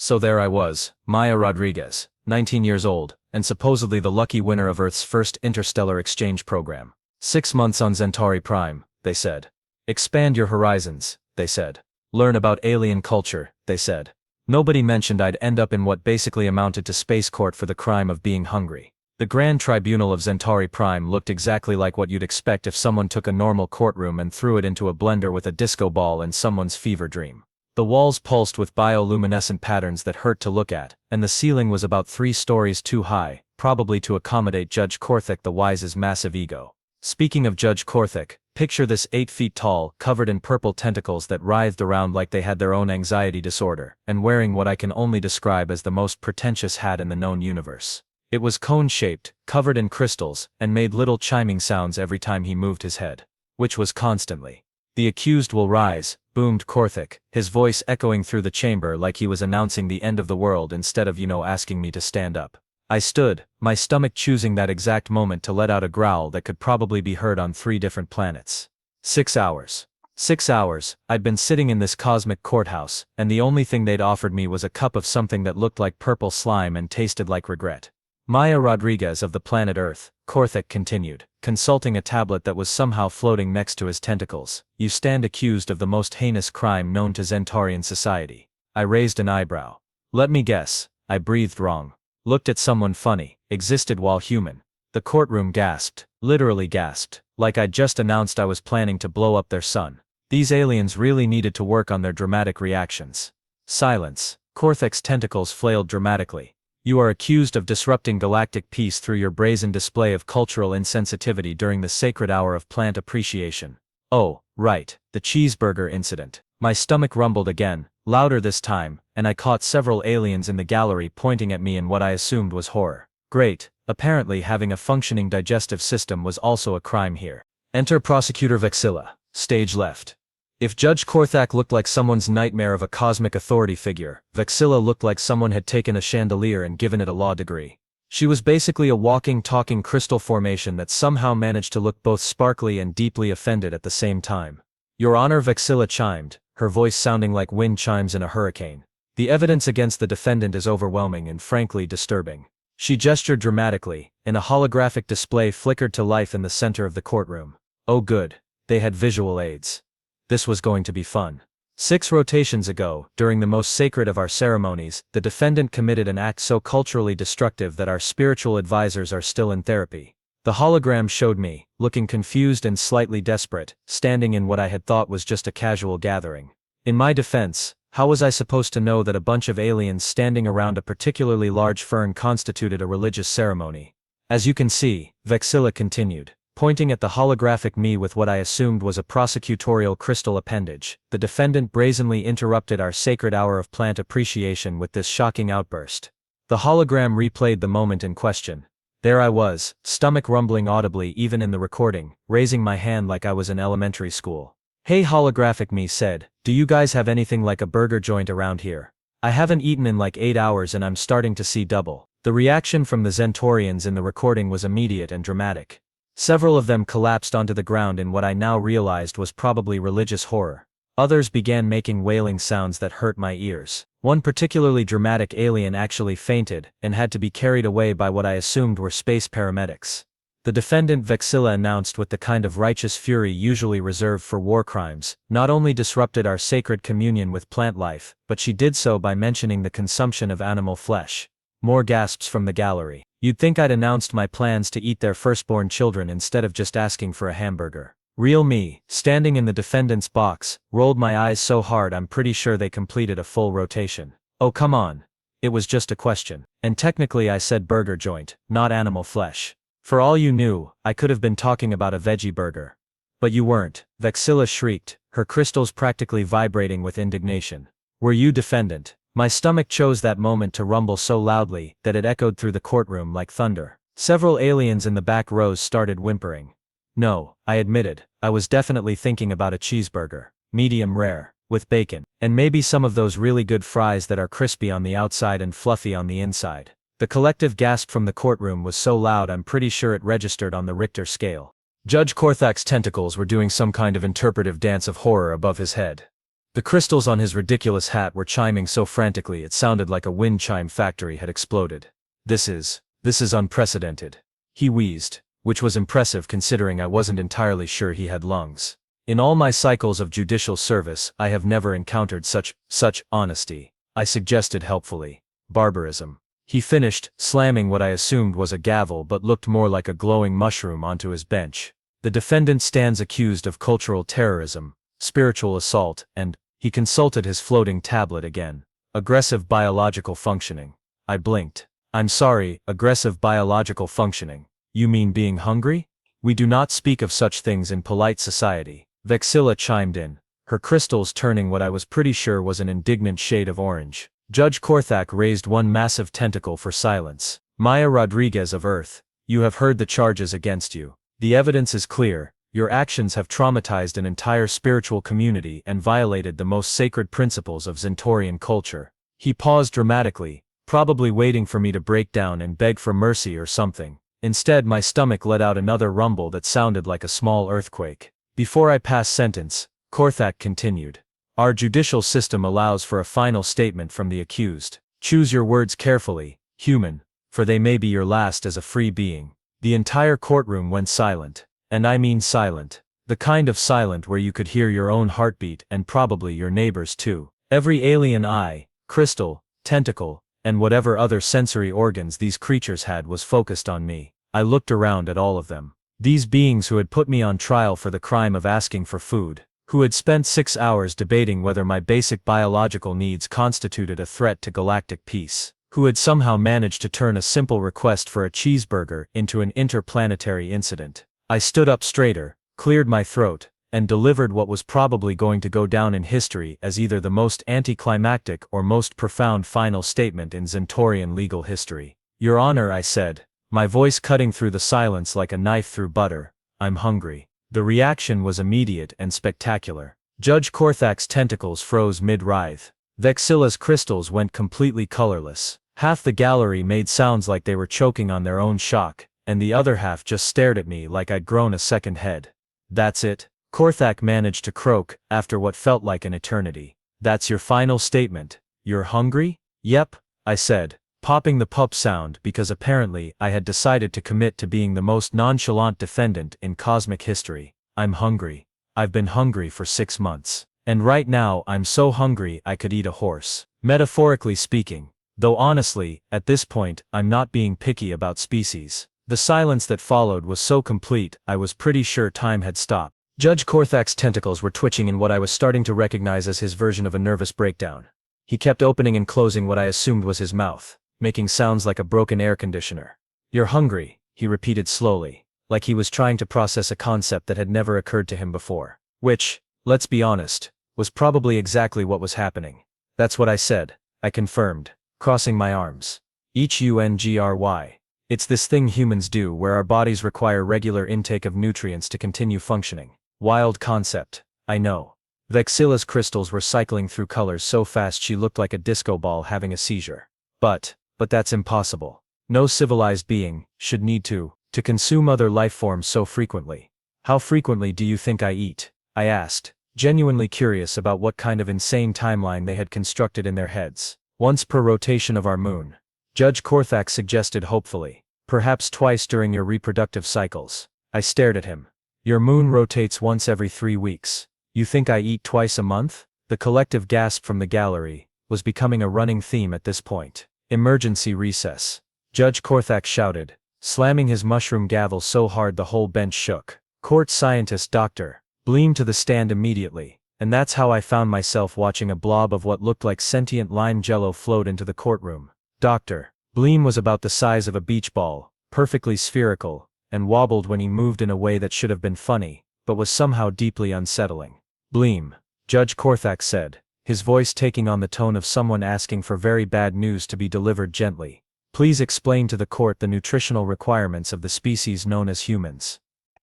So there I was, Maya Rodriguez, 19 years old, and supposedly the lucky winner of Earth's first interstellar exchange program. 6 months on Zentauri Prime, they said. Expand your horizons, they said. Learn about alien culture, they said. Nobody mentioned I'd end up in what basically amounted to space court for the crime of being hungry. The Grand Tribunal of Zentauri Prime looked exactly like what you'd expect if someone took a normal courtroom and threw it into a blender with a disco ball in someone's fever dream. The walls pulsed with bioluminescent patterns that hurt to look at, and the ceiling was about 3 stories too high, probably to accommodate Judge Korthik the Wise's massive ego. Speaking of Judge Korthik, picture this 8 feet tall, covered in purple tentacles that writhed around like they had their own anxiety disorder, and wearing what I can only describe as the most pretentious hat in the known universe. It was cone-shaped, covered in crystals, and made little chiming sounds every time he moved his head. Which was constantly. "The accused will rise," boomed Korthik, his voice echoing through the chamber like he was announcing the end of the world instead of asking me to stand up. I stood, my stomach choosing that exact moment to let out a growl that could probably be heard on 3 different planets. 6 hours. 6 hours, I'd been sitting in this cosmic courthouse, and the only thing they'd offered me was a cup of something that looked like purple slime and tasted like regret. Maya Rodriguez of the planet Earth, Korthik continued, consulting a tablet that was somehow floating next to his tentacles. You stand accused of the most heinous crime known to Zentaurian society. I raised an eyebrow. Let me guess, I breathed wrong. Looked at someone funny, existed while human. The courtroom gasped, literally gasped, like I'd just announced I was planning to blow up their sun. These aliens really needed to work on their dramatic reactions. Silence. Korthik's tentacles flailed dramatically. You are accused of disrupting galactic peace through your brazen display of cultural insensitivity during the sacred hour of plant appreciation. Oh, right, the cheeseburger incident. My stomach rumbled again, louder this time, and I caught several aliens in the gallery pointing at me in what I assumed was horror. Great, apparently having a functioning digestive system was also a crime here. Enter Prosecutor Vexilla, stage left. If Judge Korthik looked like someone's nightmare of a cosmic authority figure, Vexilla looked like someone had taken a chandelier and given it a law degree. She was basically a walking, talking crystal formation that somehow managed to look both sparkly and deeply offended at the same time. Your Honor, Vexilla chimed, her voice sounding like wind chimes in a hurricane. The evidence against the defendant is overwhelming and frankly disturbing. She gestured dramatically, and a holographic display flickered to life in the center of the courtroom. Oh good, they had visual aids. This was going to be fun. 6 rotations ago, during the most sacred of our ceremonies, the defendant committed an act so culturally destructive that our spiritual advisors are still in therapy. The hologram showed me, looking confused and slightly desperate, standing in what I had thought was just a casual gathering. In my defense, how was I supposed to know that a bunch of aliens standing around a particularly large fern constituted a religious ceremony? As you can see, Vexilla continued, pointing at the holographic me with what I assumed was a prosecutorial crystal appendage, the defendant brazenly interrupted our sacred hour of plant appreciation with this shocking outburst. The hologram replayed the moment in question. There I was, stomach rumbling audibly even in the recording, raising my hand like I was in elementary school. Hey, holographic me said, do you guys have anything like a burger joint around here? I haven't eaten in like 8 hours and I'm starting to see double. The reaction from the Zentaurians in the recording was immediate and dramatic. Several of them collapsed onto the ground in what I now realized was probably religious horror. Others began making wailing sounds that hurt my ears. One particularly dramatic alien actually fainted, and had to be carried away by what I assumed were space paramedics. The defendant Vexilla announced with the kind of righteous fury usually reserved for war crimes, not only disrupted our sacred communion with plant life, but she did so by mentioning the consumption of animal flesh. More gasps from the gallery. You'd think I'd announced my plans to eat their firstborn children instead of just asking for a hamburger. Real me, standing in the defendant's box, rolled my eyes so hard I'm pretty sure they completed a full rotation. Oh come on. It was just a question. And technically I said burger joint, not animal flesh. For all you knew, I could have been talking about a veggie burger. But you weren't, Vexilla shrieked, her crystals practically vibrating with indignation. Were you, defendant? My stomach chose that moment to rumble so loudly that it echoed through the courtroom like thunder. Several aliens in the back rows started whimpering. No, I admitted, I was definitely thinking about a cheeseburger, medium rare, with bacon, and maybe some of those really good fries that are crispy on the outside and fluffy on the inside. The collective gasp from the courtroom was so loud I'm pretty sure it registered on the Richter scale. Judge Korthik's tentacles were doing some kind of interpretive dance of horror above his head. The crystals on his ridiculous hat were chiming so frantically it sounded like a wind chime factory had exploded. This is unprecedented. He wheezed, which was impressive considering I wasn't entirely sure he had lungs. In all my cycles of judicial service, I have never encountered such honesty. I suggested helpfully. Barbarism. He finished, slamming what I assumed was a gavel but looked more like a glowing mushroom onto his bench. The defendant stands accused of cultural terrorism, spiritual assault, and, he consulted his floating tablet again, aggressive biological functioning. I blinked. I'm sorry, aggressive biological functioning. You mean being hungry? We do not speak of such things in polite society. Vexilla chimed in, her crystals turning what I was pretty sure was an indignant shade of orange. Judge Korthak raised one massive tentacle for silence. Maya Rodriguez of Earth, you have heard the charges against you. The evidence is clear. Your actions have traumatized an entire spiritual community and violated the most sacred principles of Zentaurian culture. He paused dramatically, probably waiting for me to break down and beg for mercy or something. Instead, my stomach let out another rumble that sounded like a small earthquake. Before I pass sentence, Korthak continued. Our judicial system allows for a final statement from the accused. Choose your words carefully, human, for they may be your last as a free being. The entire courtroom went silent. And I mean silent. The kind of silent where you could hear your own heartbeat and probably your neighbors too. Every alien eye, crystal, tentacle, and whatever other sensory organs these creatures had was focused on me. I looked around at all of them. These beings who had put me on trial for the crime of asking for food, who had spent 6 hours debating whether my basic biological needs constituted a threat to galactic peace, who had somehow managed to turn a simple request for a cheeseburger into an interplanetary incident. I stood up straighter, cleared my throat, and delivered what was probably going to go down in history as either the most anticlimactic or most profound final statement in Zentaurian legal history. Your Honor, I said, my voice cutting through the silence like a knife through butter, I'm hungry. The reaction was immediate and spectacular. Judge Korthak's tentacles froze mid-writhe. Vexilla's crystals went completely colorless. Half the gallery made sounds like they were choking on their own shock, and the other half just stared at me like I'd grown a second head. That's it, Korthak managed to croak, after what felt like an eternity. That's your final statement. You're hungry? Yep, I said, popping the pup sound because apparently I had decided to commit to being the most nonchalant defendant in cosmic history. I'm hungry. I've been hungry for 6 months. And right now I'm so hungry I could eat a horse. Metaphorically speaking. Though honestly, at this point, I'm not being picky about species. The silence that followed was so complete, I was pretty sure time had stopped. Judge Korthak's tentacles were twitching in what I was starting to recognize as his version of a nervous breakdown. He kept opening and closing what I assumed was his mouth, making sounds like a broken air conditioner. You're hungry, he repeated slowly, like he was trying to process a concept that had never occurred to him before. Which, let's be honest, was probably exactly what was happening. That's what I said, I confirmed, crossing my arms. Hungry. It's this thing humans do where our bodies require regular intake of nutrients to continue functioning. Wild concept, I know. Vexilla's crystals were cycling through colors so fast she looked like a disco ball having a seizure. But that's impossible. No civilized being should need to consume other life forms so frequently. How frequently do you think I eat? I asked, genuinely curious about what kind of insane timeline they had constructed in their heads. Once per rotation of our moon. Judge Korthak suggested hopefully. Perhaps twice during your reproductive cycles. I stared at him. Your moon rotates once every 3 weeks. You think I eat twice a month? The collective gasp from the gallery was becoming a running theme at this point. Emergency recess. Judge Korthak shouted, slamming his mushroom gavel so hard the whole bench shook. Court scientist Dr. Bleem to the stand immediately. And that's how I found myself watching a blob of what looked like sentient lime jello float into the courtroom. Dr. Bleem was about the size of a beach ball, perfectly spherical, and wobbled when he moved in a way that should have been funny, but was somehow deeply unsettling. Bleem, Judge Korthak said, his voice taking on the tone of someone asking for very bad news to be delivered gently. Please explain to the court the nutritional requirements of the species known as humans.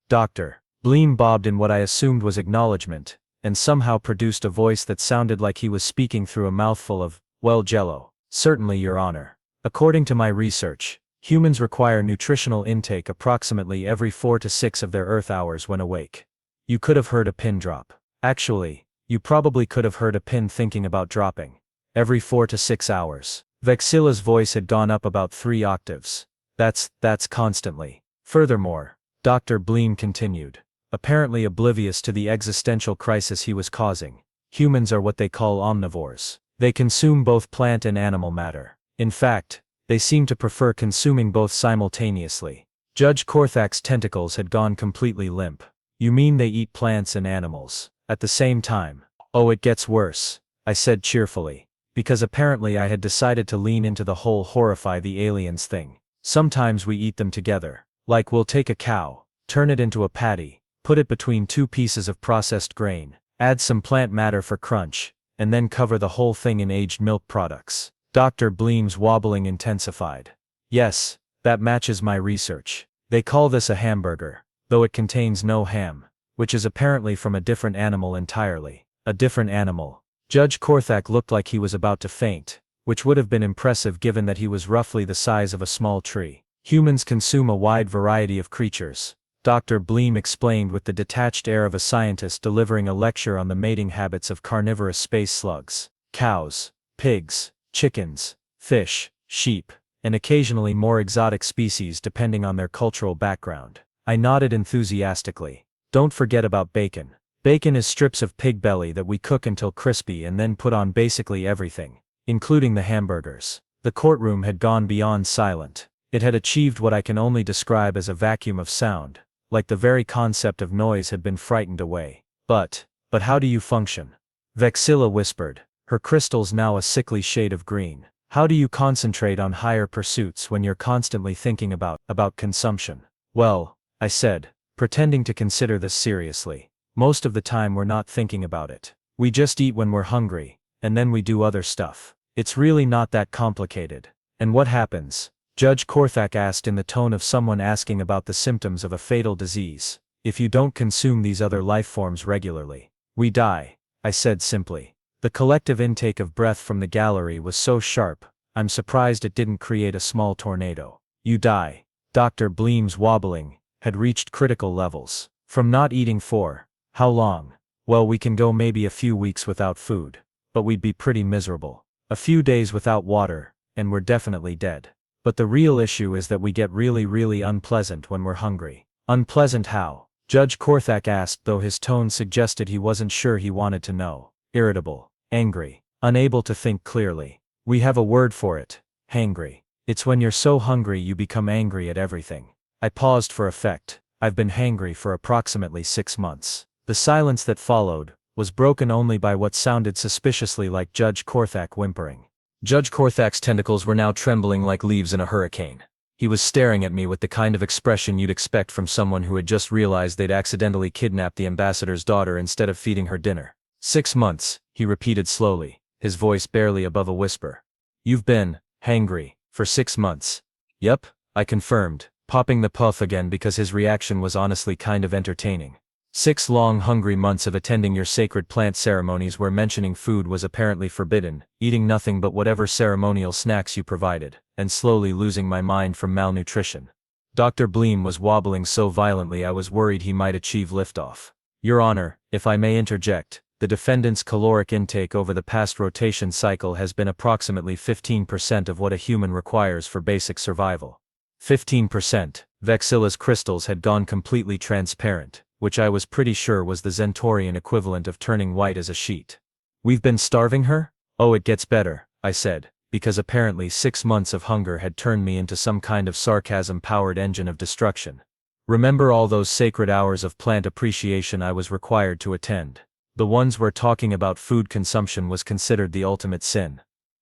Dr. Bleem bobbed in what I assumed was acknowledgement, and somehow produced a voice that sounded like he was speaking through a mouthful of, well, jello. Certainly, Your Honor. According to my research, humans require nutritional intake approximately every 4 to 6 of their Earth hours when awake. You could have heard a pin drop. Actually, You probably could have heard a pin thinking about dropping. Every 4 to 6 hours. Vexilla's voice had gone up about 3 octaves. That's constantly. Furthermore, Dr. Bleem continued, apparently oblivious to the existential crisis he was causing. Humans are what they call omnivores. They consume both plant and animal matter. In fact, they seem to prefer consuming both simultaneously. Judge Korthak's tentacles had gone completely limp. You mean they eat plants and animals at the same time? Oh, it gets worse, I said cheerfully, because apparently I had decided to lean into the whole horrify the aliens thing. Sometimes we eat them together. Like we'll take a cow, turn it into a patty, put it between 2 pieces of processed grain, add some plant matter for crunch, and then cover the whole thing in aged milk products. Dr. Bleem's wobbling intensified. Yes, that matches my research. They call this a hamburger, though it contains no ham, which is apparently from a different animal entirely. A different animal. Judge Korthak looked like he was about to faint, which would have been impressive given that he was roughly the size of a small tree. Humans consume a wide variety of creatures, Dr. Bleem explained with the detached air of a scientist delivering a lecture on the mating habits of carnivorous space slugs. Cows, pigs, chickens, fish, sheep, and occasionally more exotic species depending on their cultural background. I nodded enthusiastically. Don't forget about bacon. Bacon is strips of pig belly that we cook until crispy and then put on basically everything, including the hamburgers. The courtroom had gone beyond silent. It had achieved what I can only describe as a vacuum of sound, like the very concept of noise had been frightened away. But how do you function? Vexilla whispered, her crystals now a sickly shade of green. How do you concentrate on higher pursuits when you're constantly thinking about consumption? Well, I said, pretending to consider this seriously. Most of the time we're not thinking about it. We just eat when we're hungry, and then we do other stuff. It's really not that complicated. And what happens? Judge Korthak asked in the tone of someone asking about the symptoms of a fatal disease. If you don't consume these other life forms regularly, we die, I said simply. The collective intake of breath from the gallery was so sharp, I'm surprised it didn't create a small tornado. You die. Dr. Bleem's wobbling had reached critical levels. From not eating for how long? Well, we can go maybe a few weeks without food, but we'd be pretty miserable. A few days without water, and we're definitely dead. But the real issue is that we get really unpleasant when we're hungry. Unpleasant how? Judge Korthak asked, though his tone suggested he wasn't sure he wanted to know. Irritable, angry, unable to think clearly. We have a word for it. Hangry. It's when you're so hungry you become angry at everything. I paused for effect. I've been hangry for approximately 6 months. The silence that followed was broken only by what sounded suspiciously like Judge Korthak whimpering. Judge Korthak's tentacles were now trembling like leaves in a hurricane. He was staring at me with the kind of expression you'd expect from someone who had just realized they'd accidentally kidnapped the ambassador's daughter instead of feeding her dinner. 6 months, he repeated slowly, his voice barely above a whisper. You've been hangry for 6 months. Yep, I confirmed, popping the puff again because his reaction was honestly kind of entertaining. 6 long hungry months of attending your sacred plant ceremonies where mentioning food was apparently forbidden, eating nothing but whatever ceremonial snacks you provided, and slowly losing my mind from malnutrition. Dr. Bleem was wobbling so violently I was worried he might achieve liftoff. Your Honor, if I may interject, the defendant's caloric intake over the past rotation cycle has been approximately 15% of what a human requires for basic survival. 15%. Vexilla's crystals had gone completely transparent, which I was pretty sure was the Zentaurian equivalent of turning white as a sheet. We've been starving her? Oh, it gets better, I said, because apparently 6 months of hunger had turned me into some kind of sarcasm-powered engine of destruction. Remember all those sacred hours of plant appreciation I was required to attend? The ones where talking about food consumption was considered the ultimate sin.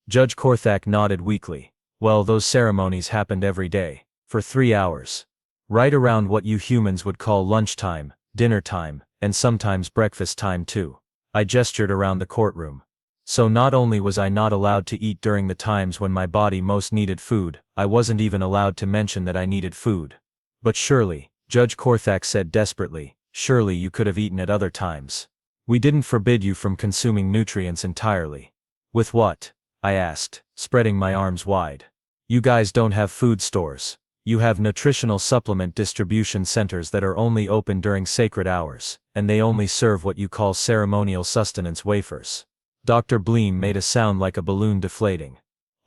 Judge Korthak nodded weakly. Well, those ceremonies happened every day, for 3 hours. Right around what you humans would call lunchtime, dinner time, and sometimes breakfast time too. I gestured around the courtroom. So not only was I not allowed to eat during the times when my body most needed food, I wasn't even allowed to mention that I needed food. But surely, Judge Korthak said desperately, surely you could have eaten at other times. We didn't forbid you from consuming nutrients entirely. With what? I asked, spreading my arms wide. You guys don't have food stores. You have nutritional supplement distribution centers that are only open during sacred hours, and they only serve what you call ceremonial sustenance wafers. Dr. Bleem made a sound like a balloon deflating.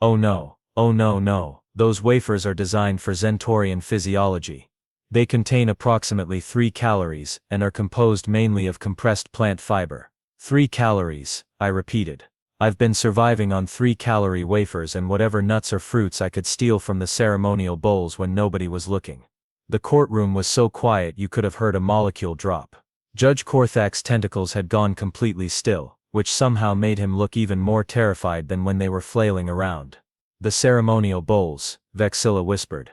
Oh no, no. Those wafers are designed for Zentaurian physiology. They contain approximately 3 calories and are composed mainly of compressed plant fiber. 3 calories, I repeated. I've been surviving on 3-calorie wafers and whatever nuts or fruits I could steal from the ceremonial bowls when nobody was looking. The courtroom was so quiet you could have heard a molecule drop. Judge Korthak's tentacles had gone completely still, which somehow made him look even more terrified than when they were flailing around. The ceremonial bowls, Vexilla whispered.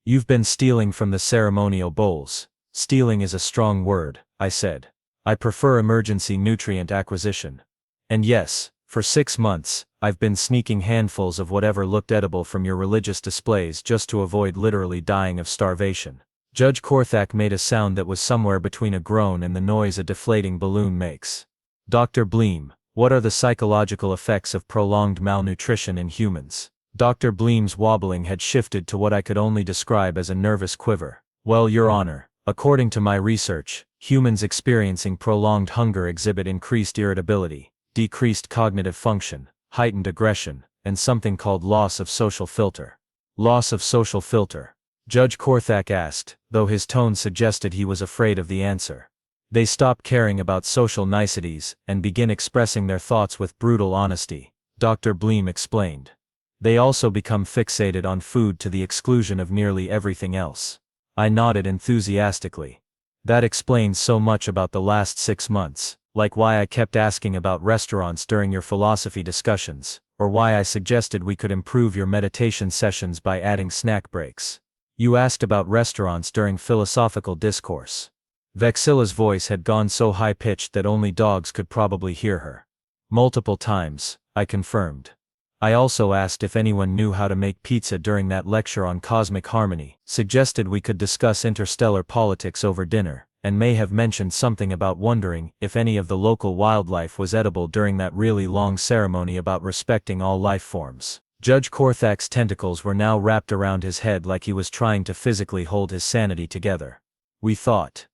You've been stealing from the ceremonial bowls. Stealing is a strong word, I said. I prefer emergency nutrient acquisition. And yes, for 6 months, I've been sneaking handfuls of whatever looked edible from your religious displays just to avoid literally dying of starvation. Judge Korthak made a sound that was somewhere between a groan and the noise a deflating balloon makes. Dr. Bleem, what are the psychological effects of prolonged malnutrition in humans? Dr. Bleem's wobbling had shifted to what I could only describe as a nervous quiver. Well, Your Honor, according to my research, humans experiencing prolonged hunger exhibit increased irritability, decreased cognitive function, heightened aggression, and something called loss of social filter. Loss of social filter? Judge Korthak asked, though his tone suggested he was afraid of the answer. They stop caring about social niceties and begin expressing their thoughts with brutal honesty, Dr. Bleem explained. They also become fixated on food to the exclusion of nearly everything else. I nodded enthusiastically. That explains so much about the last 6 months. Like why I kept asking about restaurants during your philosophy discussions, or why I suggested we could improve your meditation sessions by adding snack breaks. You asked about restaurants during philosophical discourse. Vexilla's voice had gone so high-pitched that only dogs could probably hear her. Multiple times, I confirmed. I also asked if anyone knew how to make pizza during that lecture on cosmic harmony, suggested we could discuss interstellar politics over dinner, and may have mentioned something about wondering if any of the local wildlife was edible during that really long ceremony about respecting all life forms. Judge Korthak's tentacles were now wrapped around his head like he was trying to physically hold his sanity together. We thought,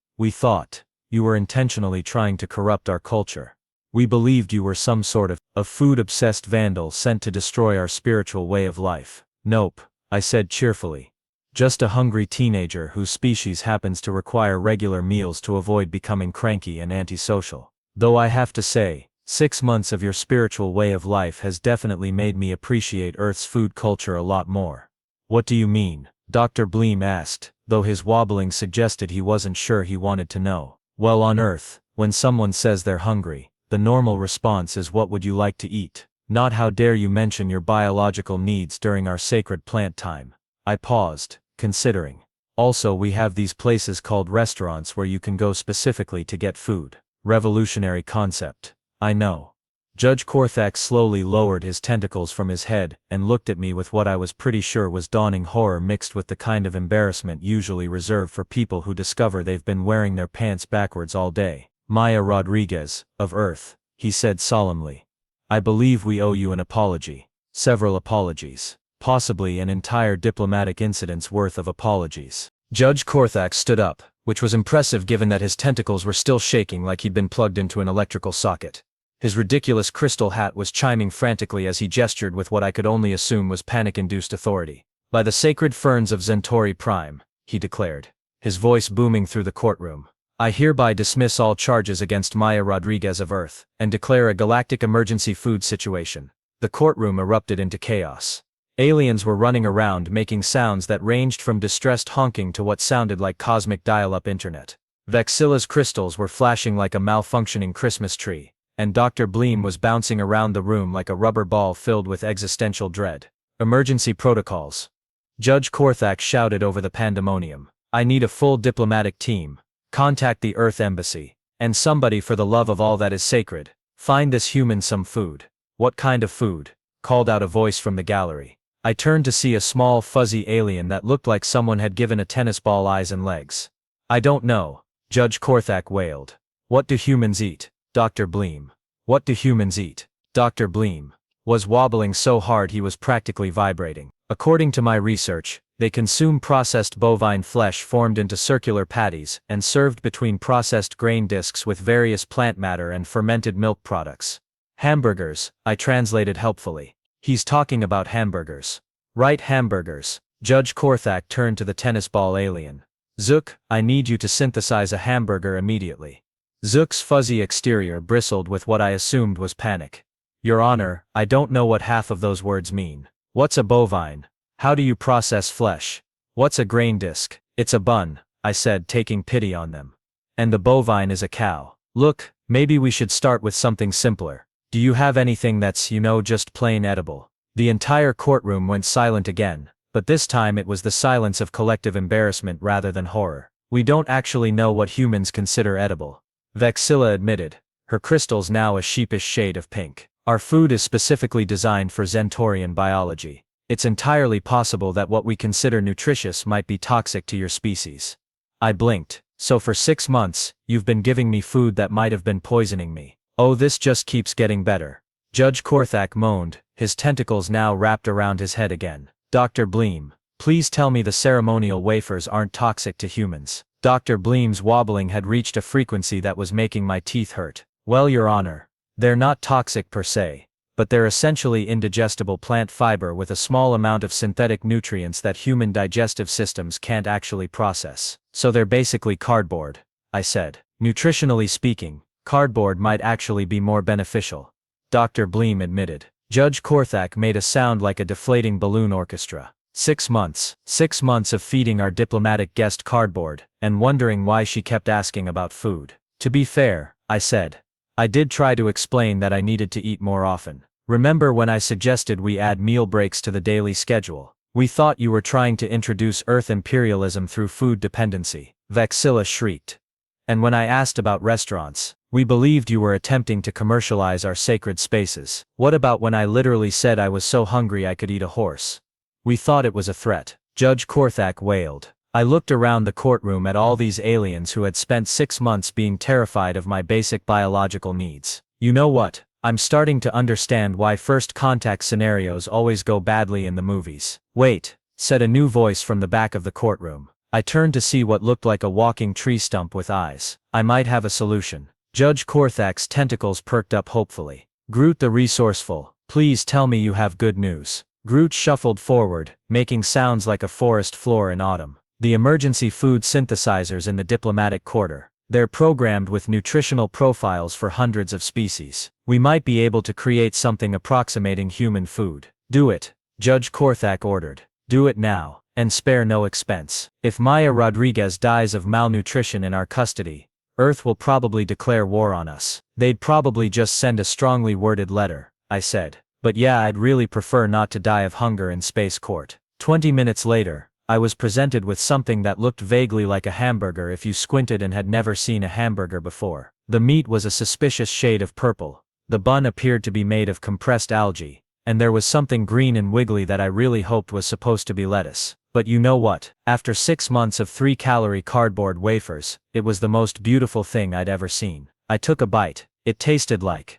you were intentionally trying to corrupt our culture. We believed you were some sort of food-obsessed vandal sent to destroy our spiritual way of life. Nope, I said cheerfully. Just a hungry teenager whose species happens to require regular meals to avoid becoming cranky and antisocial. Though I have to say, 6 months of your spiritual way of life has definitely made me appreciate Earth's food culture a lot more. What do you mean? Dr. Bleem asked, though his wobbling suggested he wasn't sure he wanted to know. Well, on Earth, when someone says they're hungry, the normal response is what would you like to eat? Not how dare you mention your biological needs during our sacred plant time. I paused, considering. Also, we have these places called restaurants where you can go specifically to get food. Revolutionary concept. I know. Judge Korthak slowly lowered his tentacles from his head and looked at me with what I was pretty sure was dawning horror mixed with the kind of embarrassment usually reserved for people who discover they've been wearing their pants backwards all day. Maya Rodriguez, of Earth, he said solemnly. I believe we owe you an apology. Several apologies. Possibly an entire diplomatic incident's worth of apologies. Judge Korthak stood up, which was impressive given that his tentacles were still shaking like he'd been plugged into an electrical socket. His ridiculous crystal hat was chiming frantically as he gestured with what I could only assume was panic-induced authority. By the sacred ferns of Zentauri Prime, he declared, his voice booming through the courtroom. I hereby dismiss all charges against Maya Rodriguez of Earth, and declare a galactic emergency food situation. The courtroom erupted into chaos. Aliens were running around making sounds that ranged from distressed honking to what sounded like cosmic dial-up internet. Vexilla's crystals were flashing like a malfunctioning Christmas tree, and Dr. Bleem was bouncing around the room like a rubber ball filled with existential dread. Emergency protocols. Judge Korthak shouted over the pandemonium. I need a full diplomatic team. Contact the Earth Embassy. And somebody, for the love of all that is sacred, find this human some food. What kind of food? Called out a voice from the gallery. I turned to see a small fuzzy alien that looked like someone had given a tennis ball eyes and legs. I don't know, Judge Korthak wailed. What do humans eat, Dr. Bleem? What do humans eat? Dr. Bleem was wobbling so hard he was practically vibrating. According to my research, they consume processed bovine flesh formed into circular patties and served between processed grain discs with various plant matter and fermented milk products. Hamburgers, I translated helpfully. He's talking about hamburgers. Right, hamburgers. Judge Korthak turned to the tennis ball alien. Zook, I need you to synthesize a hamburger immediately. Zook's fuzzy exterior bristled with what I assumed was panic. Your Honor, I don't know what half of those words mean. What's a bovine? How do you process flesh? What's a grain disc? It's a bun, I said, taking pity on them. And the bovine is a cow. Look, maybe we should start with something simpler. Do you have anything that's, just plain edible? The entire courtroom went silent again, but this time it was the silence of collective embarrassment rather than horror. We don't actually know what humans consider edible, Vexilla admitted, her crystals now a sheepish shade of pink. Our food is specifically designed for Zentaurian biology. It's entirely possible that what we consider nutritious might be toxic to your species. I blinked. So for 6 months, you've been giving me food that might have been poisoning me. Oh, this just keeps getting better. Judge Korthak moaned, his tentacles now wrapped around his head again. Dr. Bleem, please tell me the ceremonial wafers aren't toxic to humans. Dr. Bleem's wobbling had reached a frequency that was making my teeth hurt. Well, Your Honor, they're not toxic per se, but they're essentially indigestible plant fiber with a small amount of synthetic nutrients that human digestive systems can't actually process. So they're basically cardboard, I said. Nutritionally speaking, cardboard might actually be more beneficial, Dr. Bleem admitted. Judge Korthak made a sound like a deflating balloon orchestra. 6 months. 6 months of feeding our diplomatic guest cardboard, and wondering why she kept asking about food. To be fair, I said, I did try to explain that I needed to eat more often. Remember when I suggested we add meal breaks to the daily schedule? We thought you were trying to introduce Earth imperialism through food dependency, Vexilla shrieked. And when I asked about restaurants, we believed you were attempting to commercialize our sacred spaces. What about when I literally said I was so hungry I could eat a horse? We thought it was a threat, Judge Korthak wailed. I looked around the courtroom at all these aliens who had spent 6 months being terrified of my basic biological needs. You know what? I'm starting to understand why first contact scenarios always go badly in the movies. Wait, said a new voice from the back of the courtroom. I turned to see what looked like a walking tree stump with eyes. I might have a solution. Judge Korthak's tentacles perked up hopefully. Groot the resourceful, please tell me you have good news. Groot shuffled forward, making sounds like a forest floor in autumn. The emergency food synthesizers in the diplomatic quarter. They're programmed with nutritional profiles for hundreds of species. We might be able to create something approximating human food. Do it, Judge Korthak ordered. Do it now, and spare no expense. If Maya Rodriguez dies of malnutrition in our custody, Earth will probably declare war on us. They'd probably just send a strongly worded letter, I said. But yeah, I'd really prefer not to die of hunger in space court. 20 minutes later, I was presented with something that looked vaguely like a hamburger if you squinted and had never seen a hamburger before. The meat was a suspicious shade of purple. The bun appeared to be made of compressed algae, and there was something green and wiggly that I really hoped was supposed to be lettuce. But you know what? After 6 months of 3-calorie cardboard wafers, it was the most beautiful thing I'd ever seen. I took a bite. It tasted like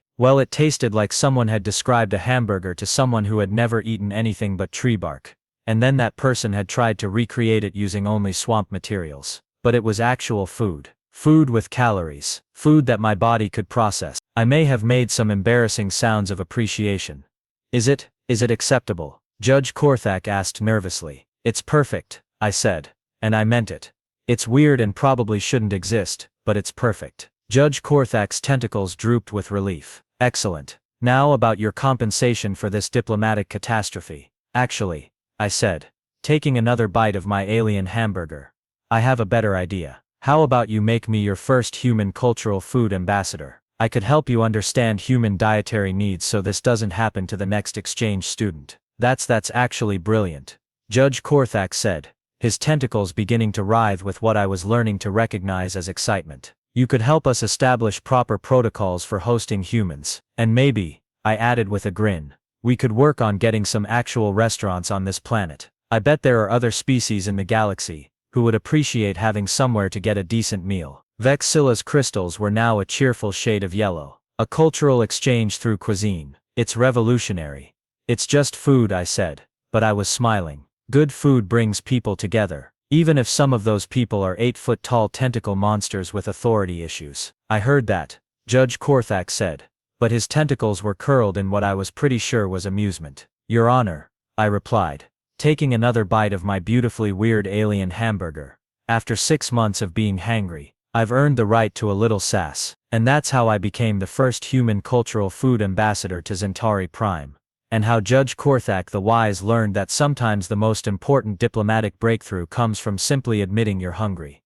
someone had described a hamburger to someone who had never eaten anything but tree bark. And then that person had tried to recreate it using only swamp materials. But it was actual food. Food with calories. Food that my body could process. I may have made some embarrassing sounds of appreciation. Is it acceptable? Judge Korthak asked nervously. It's perfect, I said. And I meant it. It's weird and probably shouldn't exist, but it's perfect. Judge Korthak's tentacles drooped with relief. Excellent. Now about your compensation for this diplomatic catastrophe. Actually, I said, taking another bite of my alien hamburger, I have a better idea. How about you make me your first human cultural food ambassador? I could help you understand human dietary needs so this doesn't happen to the next exchange student. That's actually brilliant, Judge Korthak said, his tentacles beginning to writhe with what I was learning to recognize as excitement. You could help us establish proper protocols for hosting humans, and maybe, I added with a grin, we could work on getting some actual restaurants on this planet. I bet there are other species in the galaxy who would appreciate having somewhere to get a decent meal. Vexilla's crystals were now a cheerful shade of yellow. A cultural exchange through cuisine. It's revolutionary. It's just food, I said, but I was smiling. Good food brings people together, even if some of those people are 8-foot-tall tentacle monsters with authority issues. I heard that, Judge Korthak said, but his tentacles were curled in what I was pretty sure was amusement. Your Honor, I replied, taking another bite of my beautifully weird alien hamburger. After 6 months of being hangry, I've earned the right to a little sass, and that's how I became the first human cultural food ambassador to Zentauri Prime, and how Judge Korthak the Wise learned that sometimes the most important diplomatic breakthrough comes from simply admitting you're hungry.